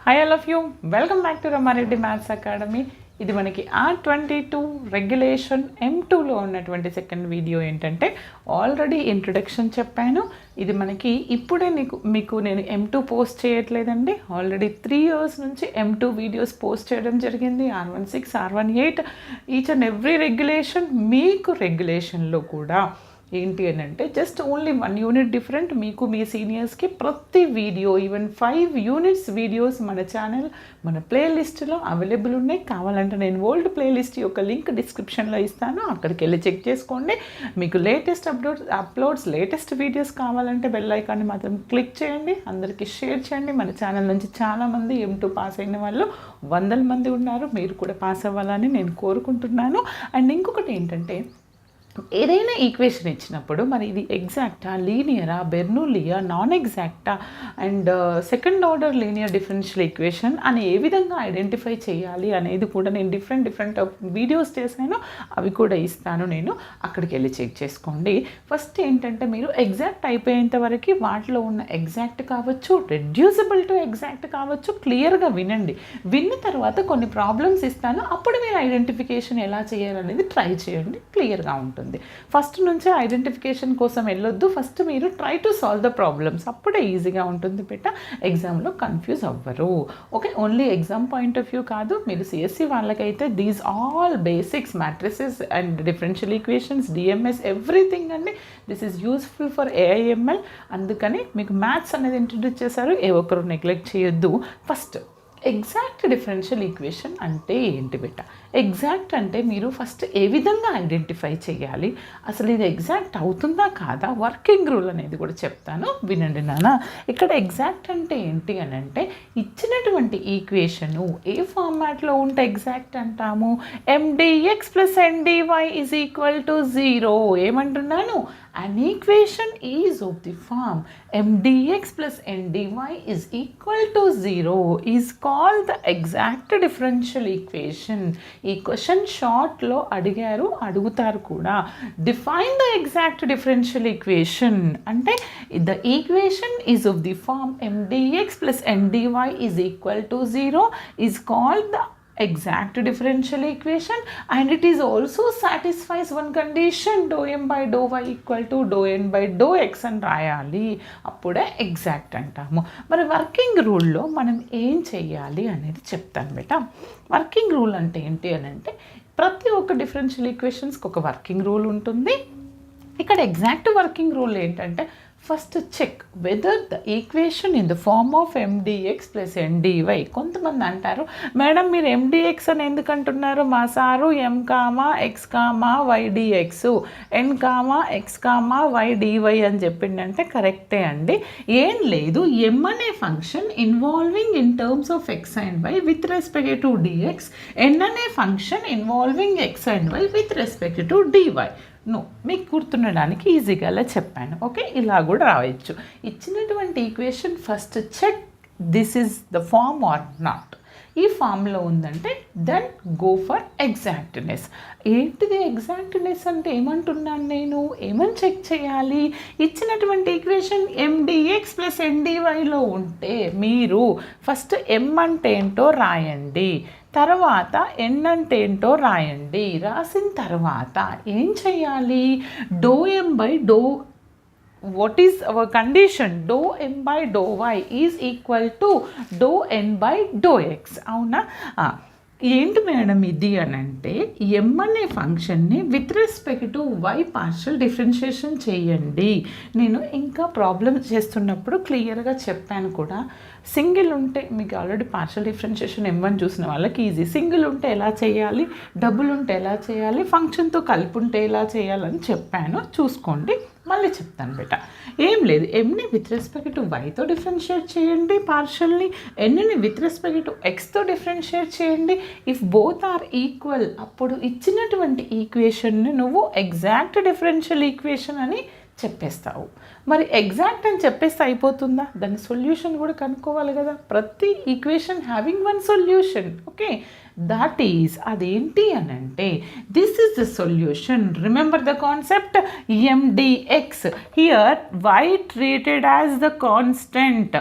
Hi all of you, welcome back to Rama Reddy maths academy. ఇది మనకి R22 regulation M2లో ఉన్నటువంటి second video. ఏంటంటే already introduction చెప్పాను. ఇది మనకి ఇప్పుడే మీకు నేను M2 పోస్ట్ చేయట్లేదండి. ఆల్రెడీ 3 years నుంచి M2 వీడియోస్ పోస్ట్ చేయడం జరిగింది. R16, R18 each and every regulation. మీకు రెగ్యులేషన్లో కూడా ఏంటి అని అంటే జస్ట్ ఓన్లీ 1 యూనిట్ డిఫరెంట్. మీకు మీ సీనియర్స్కి ప్రతి వీడియో ఈవెన్ 5 units వీడియోస్ మన ఛానల్ మన ప్లేలిస్ట్లో అవైలబుల్ ఉన్నాయి. కావాలంటే నేను ఓల్డ్ ప్లేలిస్ట్ యొక్క లింక్ డిస్క్రిప్షన్లో ఇస్తాను, అక్కడికి వెళ్ళి చెక్ చేసుకోండి. మీకు లేటెస్ట్ అప్లోడ్స్ లేటెస్ట్ వీడియోస్ కావాలంటే బెల్ ఐకాన్ని మాత్రం క్లిక్ చేయండి, అందరికీ షేర్ చేయండి. మన ఛానల్ నుంచి చాలామంది M2 పాస్ అయిన వాళ్ళు 100 మంది ఉన్నారు. మీరు కూడా పాస్ అవ్వాలని నేను కోరుకుంటున్నాను. అండ్ ఇంకొకటి ఏంటంటే ఏదైనా ఈక్వేషన్ ఇచ్చినప్పుడు మరి ఇది ఎగ్జాక్టా, లీనియరా, బెర్నూలియా, నాన్ ఎగ్జాక్టా and second order linear differential equation అని ఏ విధంగా ఐడెంటిఫై చేయాలి అనేది కూడా నేను డిఫరెంట్ వీడియోస్ చేశాను, అవి కూడా ఇస్తాను. నేను అక్కడికి వెళ్ళి చెక్ చేసుకోండి. ఫస్ట్ ఏంటంటే మీరు ఎగ్జాక్ట్ అయిపోయేంత వరకు వాటిలో ఉన్న ఎగ్జాక్ట్ కావచ్చు, రెడ్యూసిబుల్ టు ఎగ్జాక్ట్ కావచ్చు, క్లియర్గా వినండి. విన్న తర్వాత కొన్ని ప్రాబ్లమ్స్ ఇస్తాను, అప్పుడు మీరు ఐడెంటిఫికేషన్ ఎలా చేయాలనేది ట్రై చేయండి, క్లియర్గా ఉంటుంది. ఫస్ట్ నుంచే ఐడెంటిఫికేషన్ కోసం వెళ్ళొద్దు. ఫస్ట్ మీరు try to solve the problems, అప్పుడే ఈజీగా ఉంటుంది బిడ్డ. ఎగ్జామ్లో కన్ఫ్యూజ్ అవ్వరు. Okay, only exam point of view కాదు, మీరు సిఎస్సి వాళ్ళకైతే these all basics, matrices and differential equations, DMS, everything అండి. This is useful for AIML. అందుకని మీకు మ్యాథ్స్ అనేది ఇంట్రడ్యూస్ చేశారు, ఏ ఒక్కరు నెగ్లెక్ట్ చేయొద్దు. ఫస్ట్ ఎగ్జాక్ట్ డిఫరెన్షియల్ ఈక్వేషన్ అంటే ఏంటి బిడ్డ? ఎగ్జాక్ట్ అంటే మీరు ఫస్ట్ ఏ విధంగా ఐడెంటిఫై చేయాలి, అసలు ఇది ఎగ్జాక్ట్ అవుతుందా కాదా, వర్కింగ్ రూల్ అనేది కూడా చెప్తాను, వినండి నాన్న. ఇక్కడ ఎగ్జాక్ట్ అంటే ఏంటి అని అంటే ఇచ్చినటువంటి ఈక్వేషను ఏ ఫార్మాట్లో ఉంటే ఎగ్జాక్ట్ అంటాము? MdX + Ndy = 0. ఏమంటున్నాను? An equation is of the form MdX + Ndy = 0 is called the exact differential equation. ఈ క్వశ్చన్ షార్ట్లో అడుగుతారు కూడా. Define the exact differential equation అంటే the equation is of the form MdX + Ndy = 0 is called the exact differential equation, and it is also satisfies one condition, ∂M/∂y = ∂N/∂x అని రాయాలి, అప్పుడే exact అంటాము. మరి వర్కింగ్ రూల్లో మనం ఏం చెయ్యాలి అనేది చెప్తాను బేటా. వర్కింగ్ రూల్ అంటే ఏంటి అని అంటే ప్రతి ఒక్క డిఫరెన్షియల్ ఈక్వేషన్స్కి ఒక వర్కింగ్ రూల్ ఉంటుంది. ఇక్కడ ఎగ్జాక్ట్ వర్కింగ్ రూల్ ఏంటంటే first check whether the equation in the form of MdX + Ndy. కొంతమంది అంటారు, మేడం మీరు MdX అని ఎందుకు అంటున్నారు? మా sir M, X, Y dx, N, X, Y dy అని చెప్పిండంటే కరెక్టే అండి. ఏం లేదు, M అనే function involving in terms of X and Y with respect to dx, N అనే function involving X and Y with respect to dy. మీకు గుర్తుండడానికి ఈజీగా అలా చెప్పాను. ఓకే, ఇలా కూడా రావచ్చు. ఇచ్చినటువంటి equation first check this is the form or not. ఈ ఫామ్లో ఉందంటే దెన్ గో ఫర్ ఎగ్జాక్ట్నెస్. ఏంటిది ఎగ్జాక్ట్నెస్ అంటే ఏమంటున్నాను నేను? ఏమని చెక్ చేయాలి? ఇచ్చినటువంటి ఈక్వేషన్ MdX + Ndyలో ఉంటే మీరు ఫస్ట్ M అంటే ఏంటో రాయండి, తర్వాత N అంటే ఏంటో రాయండి. రాసిన తర్వాత ఏం చేయాలి? what is our condition? ∂M/∂y = ∂N/∂x. అవునా? ఏంటి మేడం ఇది అని అంటే M అనే ఫంక్షన్ని with respect to Y partial differentiation చేయండి. నేను ఇంకా ప్రాబ్లమ్ చేస్తున్నప్పుడు క్లియర్గా చెప్పాను కూడా. సింగిల్ ఉంటే మీకు ఆల్రెడీ పార్షియల్ డిఫరెన్షియేషన్ M1 చూసిన వాళ్ళకి ఈజీ. సింగిల్ ఉంటే ఎలా చేయాలి, డబుల్ ఉంటే ఎలా చేయాలి, ఫంక్షన్తో కలిపి ఉంటే ఎలా చేయాలని చెప్పాను, చూసుకోండి. మళ్ళీ చెప్తాను బేట. ఏం లేదు, Mని విత్ రెస్పెక్ట్ టు Yతో డిఫరెన్షియేట్ చేయండి పార్షియల్ని, Nని విత్ రెస్పెక్ట్ టు Xతో డిఫరెన్షియేట్ చేయండి. ఇఫ్ బోత్ ఆర్ ఈక్వల్ అప్పుడు ఇచ్చినటువంటి ఈక్వేషన్ని నువ్వు ఎగ్జాక్ట్ డిఫరెన్షియల్ ఈక్వేషన్ అని చెప్పేస్తావు. మరి ఎగ్జాక్ట్ అని చెప్పేస్తే అయిపోతుందా? దాని సొల్యూషన్ కూడా కనుక్కోవాలి కదా. ప్రతి equation having one solution. Okay, that is అదేంటి అని అంటే this is the solution. Remember the concept MdX. Here Y treated as the constant.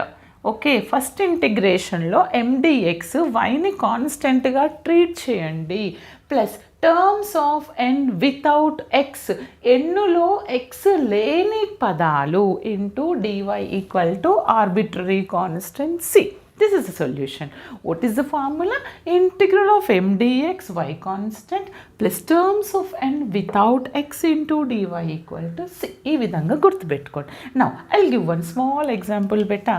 Okay, first ఇంటిగ్రేషన్లో ఎండిఎక్స్ వైని కాన్స్టెంట్గా ట్రీట్ చేయండి, plus terms of N without X, ఎన్నులో X లేని పదాలు into DY equal to arbitrary constant C. This is the solution. What is the formula? Integral of m dx y constant plus terms of n without x into dy equal to c. ఈ విధంగా గుర్తుపెట్టుకోండి. Now I'll give one small example beta.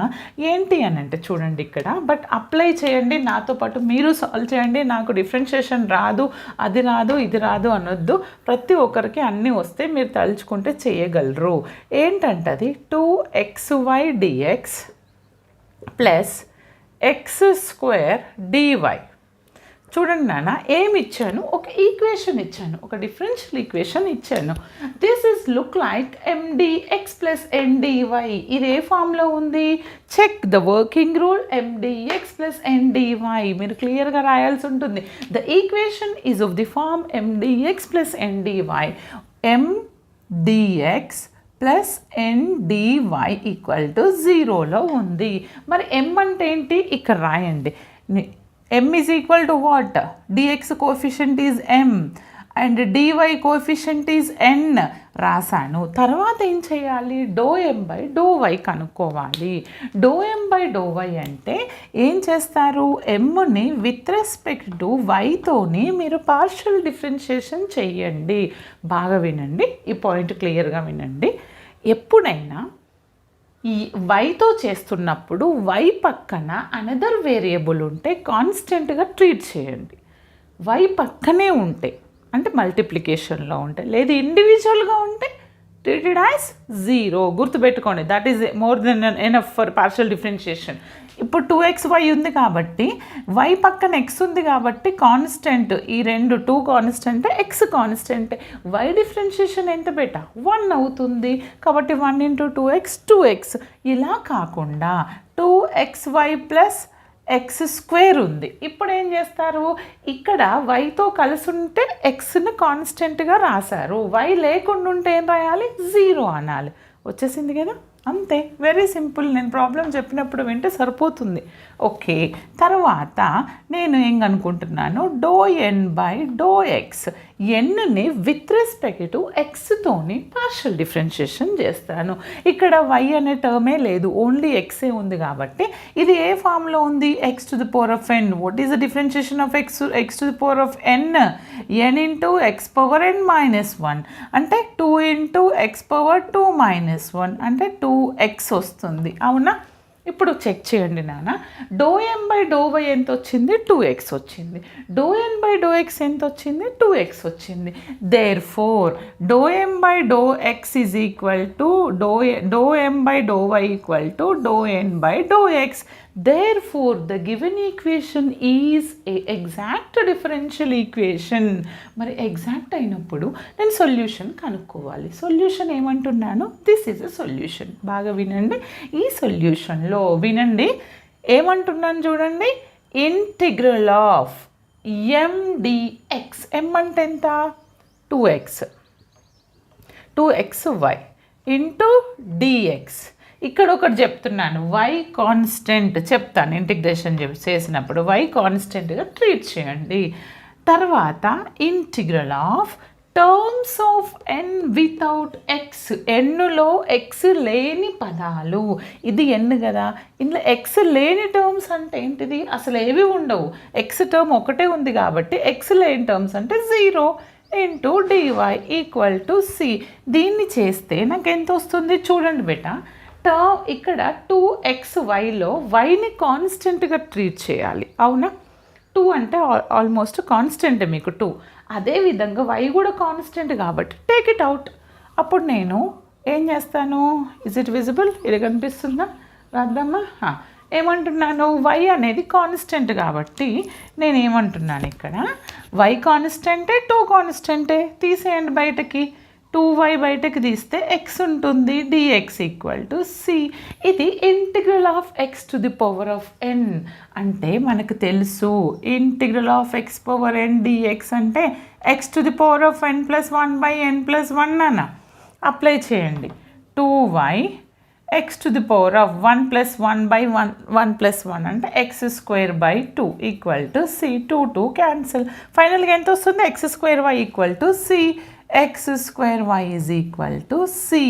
ఏంటి అని అంటే చూడండి ఇక్కడ, but apply చేయండి, నాతో పాటు మీరు సాల్వ్ చేయండి. నాకు డిఫరెన్షియేషన్ రాదు, అది రాదు, ఇది రాదు అనొద్దు. ప్రతి ఒక్కరికి అన్నీ వస్తే మీరు తలుచుకుంటే చేయగలరు. ఏంటంటే అది 2xy dx plus X square D Y. చూడండి నాన్న, ఏమి ఇచ్చాను, ఒక ఈక్వేషన్ ఇచ్చాను, ఒక డిఫరెన్షియల్ ఈక్వేషన్ ఇచ్చాను. This is look like M D X plus N D Y. ఇది ఏ ఫామ్లో ఉంది? Check the working rule, M D X plus N D Y మీరు క్లియర్గా రాయాల్సి ఉంటుంది. The equation is of the form M D X plus N D Y. M D X plus N D Y equal to 0లో ఉంది. మరి ఎం అంటే ఏంటి? ఇక్కడ రాయండి. M is equal to what? D X coefficient is M and D Y coefficient is N రాశాను. తర్వాత ఏం చేయాలి? Doe M by do Y కనుక్కోవాలి. Doe M by do Y అంటే ఏం చేస్తారు? ఎమ్ని విత్ రెస్పెక్ట్ టు వైతోని మీరు పార్షియల్ డిఫరెన్షియేషన్ చెయ్యండి. బాగా వినండి, ఈ పాయింట్ క్లియర్గా వినండి. ఎప్పుడైనా ఈ వైతో చేస్తున్నప్పుడు వై పక్కన అనదర్ వేరియబుల్ ఉంటే కాన్స్టెంట్గా ట్రీట్ చేయండి. వై పక్కనే ఉంటే అంటే మల్టిప్లికేషన్లో ఉంటే, లేదు ఇండివిజువల్గా ఉంటే ట్రీటెడ్ యాజ్ 0. గుర్తుపెట్టుకోండి, that is more than enough for partial differentiation. ఇప్పుడు 2xy ఉంది కాబట్టి, y పక్కన x ఉంది కాబట్టి కాన్స్టెంట్, ఈ రెండు 2 constant, x constant. y differentiation ఎంత బేటా? 1 అవుతుంది కాబట్టి 1 ఇంటూ 2x 2x. ఇలా కాకుండా 2xy ప్లస్ ఎక్స్ స్క్వేర్ ఉంది. ఇప్పుడు ఏం చేస్తారు? ఇక్కడ వైతో కలిసి ఉంటే ఎక్స్ని కాన్స్టెంట్గా రాశారు, వై లేకుండా ఉంటే ఏం రాయాలి? 0 అనాలి. వచ్చేసింది కదా, అంతే, వెరీ సింపుల్. నేను ప్రాబ్లం చెప్పినప్పుడు వింటే సరిపోతుంది. ఓకే, తర్వాత నేను ఏం అనుకుంటున్నాను? Doe N by do X, ఎన్ని విత్ రెస్పెక్ట్ టు ఎక్స్తోని పార్షియల్ డిఫరెన్షియేషన్ చేస్తాను. ఇక్కడ వై అనే టర్మే లేదు, ఓన్లీ ఎక్సే ఉంది కాబట్టి ఇది ఏ ఫామ్లో ఉంది? X to the power of n. What is the differentiation of x to the power of n? N into x power n minus 1 అంటే 2 ఇంటూ ఎక్స్ పవర్ 2 మైనస్ 1 అంటే 2x వస్తుంది. అవునా? ఇప్పుడు చెక్ చేయండి నాన్న. Do M by do y ఎంత వచ్చింది? 2x వచ్చింది. Do N by do x ఎంత వచ్చింది? 2x వచ్చింది. Therefore do M by do x is equal to do M by do y equal to do N by do x. Therefore, the given equation is a exact differential equation. మరి exact అయినప్పుడు నేను solution కనుక్కోవాలి. Solution ఏమంటున్నాను? This is a solution. బాగా వినండి. ఈ సొల్యూషన్లో వినండి ఏమంటున్నాను చూడండి. ఇంటిగ్రల్ ఆఫ్ ఎండిఎక్స్, ఎం అంటే ఎంత? 2xy into dx. ఇక్కడ ఒకటి చెప్తున్నాను, వై కాన్స్టెంట్ చెప్తాను. ఇంటిగ్రేషన్ చేసినప్పుడు వై కాన్స్టెంట్గా ట్రీట్ చేయండి. తర్వాత integral of terms of N without X, ఎన్నులో ఎక్స్ లేని పదాలు. ఇది ఎన్ కదా, ఇందులో ఎక్స్ లేని టర్మ్స్ అంటే ఏంటిది? అసలు ఏవి ఉండవు. ఎక్స్ టర్మ్ ఒకటే ఉంది కాబట్టి ఎక్స్ లేని టర్మ్స్ అంటే 0 into DY equal to c. దీన్ని చేస్తే నాకు ఎంత వస్తుంది చూడండి బేటా. ఇక్కడ 2xyలో వైని కాన్స్టెంట్గా ట్రీట్ చేయాలి. అవునా? 2 అంటే ఆల్మోస్ట్ కాన్స్టెంట్ మీకు 2. అదేవిధంగా వై కూడా కాన్స్టెంట్ కాబట్టి టేక్ ఇట్ అవుట్. అప్పుడు నేను ఏం చేస్తాను? Is it visible? ఇది కనిపిస్తుందా? రాద్దామా? ఏమంటున్నాను? వై అనేది కాన్స్టెంట్ కాబట్టి నేను ఏమంటున్నాను ఇక్కడ? వై కాన్స్టెంటే, 2 కాన్స్టెంటే. తీసేయండి బయటకి. 2y బయటకు తీస్తే x ఉంటుంది, dx ఈక్వల్ టు c. ఇది integral of x to the power of n. అంటే మనకు తెలుసు integral of x power n dx అంటే x to the power of n plus 1 by n plus 1 అన్న. అప్లై చేయండి. 2y x to the power of 1 plus 1 by 1 plus 1 అంటే x square by 2 equal to c. 2 cancel. ఫైనల్గా ఎంత వస్తుంది? x square y equal to c. x square y is equal to c.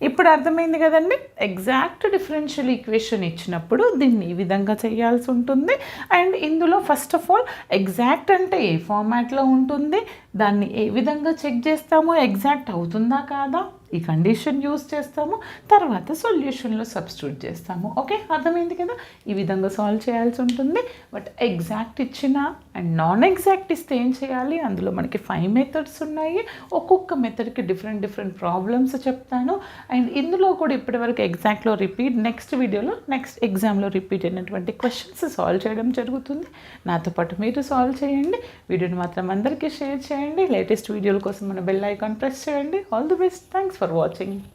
ఇప్పుడు అర్థమైంది కదండి. Exact differential equation ఇచ్చినప్పుడు దీన్ని ఈ విధంగా చేయాల్సి ఉంటుంది. అండ్ ఇందులో ఫస్ట్ ఆఫ్ ఆల్ ఎగ్జాక్ట్ అంటే ఏ ఫార్మాట్లో ఉంటుంది, దాన్ని ఏ విధంగా చెక్ చేస్తామో, ఎగ్జాక్ట్ అవుతుందా కాదా, ఈ కండిషన్ యూస్ చేస్తాము, తర్వాత సొల్యూషన్లో సబ్స్టిట్యూట్ చేస్తాము. ఓకే, అర్థమైంది కదా. ఈ విధంగా సాల్వ్ చేయాల్సి ఉంటుంది. బట్ ఎగ్జాక్ట్ ఇచ్చిన అండ్ నాన్ ఎగ్జాక్ట్ ఇస్తే ఏం చేయాలి? అందులో మనకి 5 మెథడ్స్ ఉన్నాయి. ఒక్కొక్క మెథడ్కి డిఫరెంట్ ప్రాబ్లమ్స్ చెప్తాను. అండ్ ఇందులో కూడా ఇప్పటివరకు ఎగ్జాక్ట్లో రిపీట్, నెక్స్ట్ వీడియోలో నెక్స్ట్ ఎగ్జామ్లో రిపీట్ అయినటువంటి క్వశ్చన్స్ సాల్వ్ చేయడం జరుగుతుంది. నాతో పాటు మీరు సాల్వ్ చేయండి. వీడియోని మాత్రం అందరికీ షేర్ చేయండి. లేటెస్ట్ వీడియోల కోసం మన బెల్ ఐకాన్ ప్రెస్ చేయండి. All the best. Thanks for watching.